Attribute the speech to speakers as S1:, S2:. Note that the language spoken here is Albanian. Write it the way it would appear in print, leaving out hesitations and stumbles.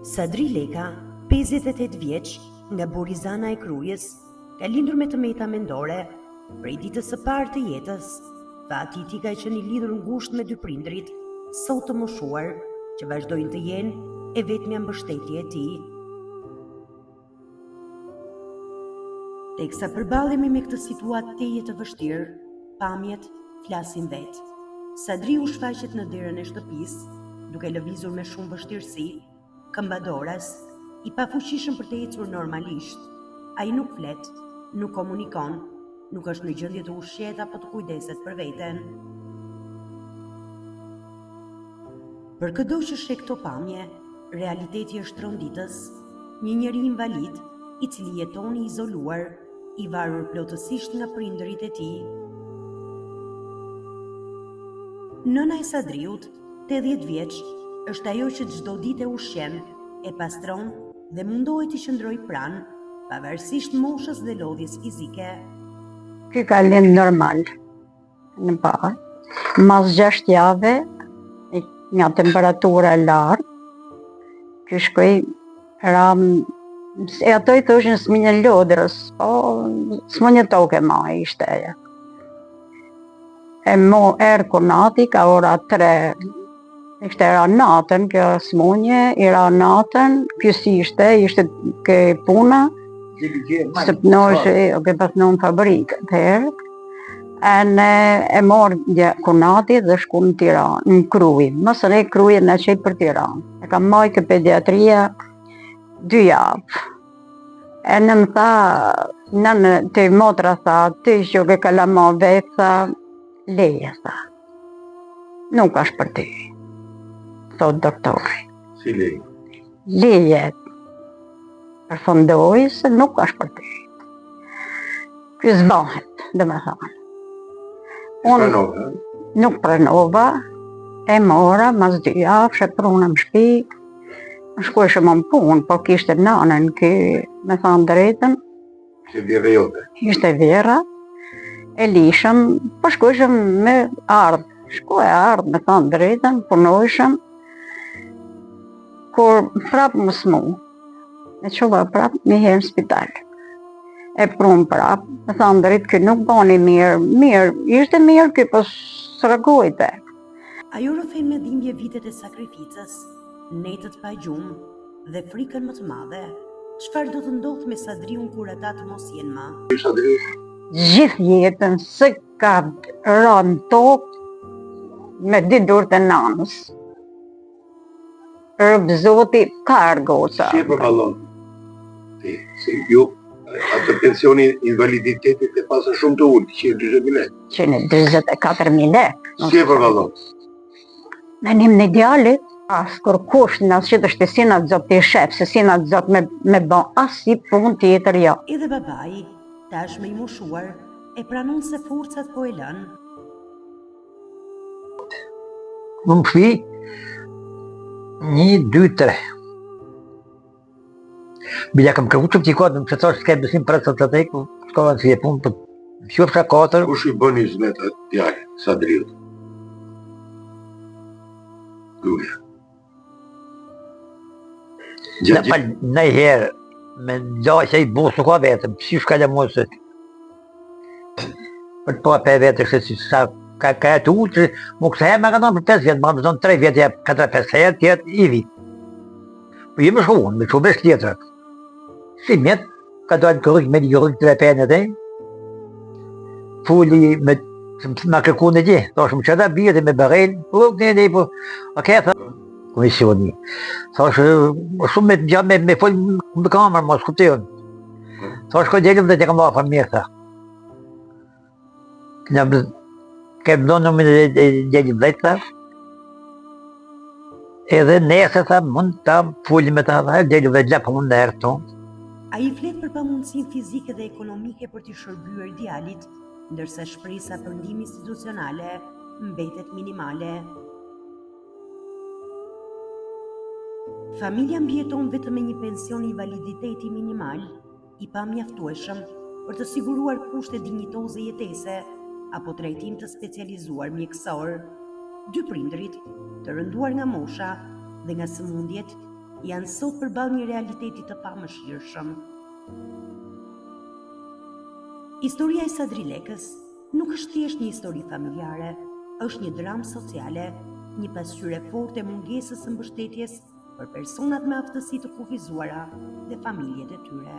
S1: Sadri Leka, 58 vjeç, nga Borizana e Krujës, ka lindur me të meta mendore prej ditës së parë të jetës. Fati i tij ka qenë i lidhur ngushtë me dy prindrit, sot të moshuar, që vazhdojnë të jenë e vetmja mbështetje e tij. Teksa përballemi me këtë situatë teje të vështirë, pamjet flasin vetë. Sadri u shfaqet në derën e shtëpisë, duke lëvizur me shumë vështirësi, këmbadoras, i pafuqishëm për të ecur normalisht. Ai nuk flet, nuk komunikon, nuk është në gjendje të ushqet apo të kujdeset për veten. Për çdo që sheh këto pamje, realiteti është rronditës, një njeri invalid, i cili jeton i izoluar, i varur plotësisht nga prindërit e tij. Nëna e Sadriut, 80 vjeç, është ajo që çdo ditë ushqen, e pastron dhe mundohet të qëndrojë pranë, pavarësisht moshës dhe lodhjes fizike.
S2: Ky ka lind normal, në parë. Mas 6 jave, nga temperatura e lartë, ky shkoj ram, e ato i thoshin sminje lodrës, po smunje toke ma ishte e. E mo erë konati, ka ora 3, ishte era natën, kjo smunje, era natën, kjo si ishte ke puna, se pënojshë, ke pasnu në fabrikë të herë, e morë konati dhe shku në Tiranë, në Krujë, mësë ne Krujë në qej për Tiranë. E kam majke pediatria 2 javë. E në më tha, në të motra tha, ty që ke kalama vetë, tha, leje, tha. Nuk është për ty, thot doktori.
S3: Si leje?
S2: Leje, përfundoj se nuk është për ty. Ky zbahet, dhe me thanë.
S3: Pranova?
S2: Nuk pranova, e mora, mas 2 javë, sheprunë në shpi, shkueshëm në punë, po kishte nanën ky, me thanë drejtën.
S3: Ishte vjera jote?
S2: Ishte vjera, e lishëm, po shkueshëm me ardhë. Me thanë drejtën, punojshëm, kur prapë më smu, e qova prapë një herë në spital. E prunë prapë, me thanë drejtë, kë nuk bani mirë, ishte mirë kë, po sërgojte.
S1: Ajo rrëfen me dhimbje vitet e sakrificës, netët pa gjumë dhe frikën më të madhe. Çfarë do të ndodhë me Sadriun kur ata të mos jenë më?
S2: Gjithë jetën se ka rënë tokë me 2 durë të nanës. Rëbë zoti ka argosa.
S3: Si e përballon? Si ju, atë pensioni invaliditetit e pasën shumë të ullë, 120.000 lekë.
S2: 124.000 lekë.
S3: Si e përballon?
S2: Në njëm në idealit, asë kur kush në asë që të shte si në të zotë të shep, se si në të zotë me bon asë si pun tjetër jo.
S1: Edhe babai, tash me i moshuar, e pranon se forcat po e lënë.
S4: Më shpi, 1, 2, 3. Bila kam kërku që më qikot, më që thosh s'ke besim për të të teku, s'kova në si e punë, për qofsha 4.
S3: Kush i bëni zmet atë djali, Sadriut? Gruja.
S4: Në herë, me ndaj se i bosë nuk ka vetëm, si shka le mosët. Për të po për vetë, si sa ka e të ullë, që më kësë herë me ka tonë për 5 vjetë, më zonë 3 vjetë, 4-5 herë, tjetë i vitë. Po jemi shkuon, me qubes tjetërët. Si mjetë, ka dojnë kërëk me një rëk të repenet e, fulli me kërku në gjithë, ta shumë që da bjetë me bërejnë, rëk në po, oke, tha, komisioni. Tha shumë me full me kamerë, mos kuptojnë. Tha shko gjelëm dhe të kam lafa mirë, tha. Kem do në më gjelëm dhe, tha. Edhe nese, tha, mund të fulli me ta, tha, gjelëm dhe gjepë mund në herë tonë.
S1: A i flet për pamundësinë fizike dhe ekonomike për t'i shërbyer djalit, ndërsa shpresa për ndihmë institucionale mbetet minimale. Familja mbijeton vetëm me një pension invaliditeti minimal, i pamjaftueshëm për të siguruar kushte dinjitoze jetese apo trajtim të specializuar mjekësor. Dy prindrit, të rënduar nga mosha dhe nga sëmundjet, janë sot përballë një realiteti të pamëshirshëm. Historia e Sadri Lekës nuk është thjesht një histori familjare, është një dramë sociale, një pasqyrë e fortë e mungesës së mbështetjes për personat me aftësi të kufizuara dhe familjet e tyre.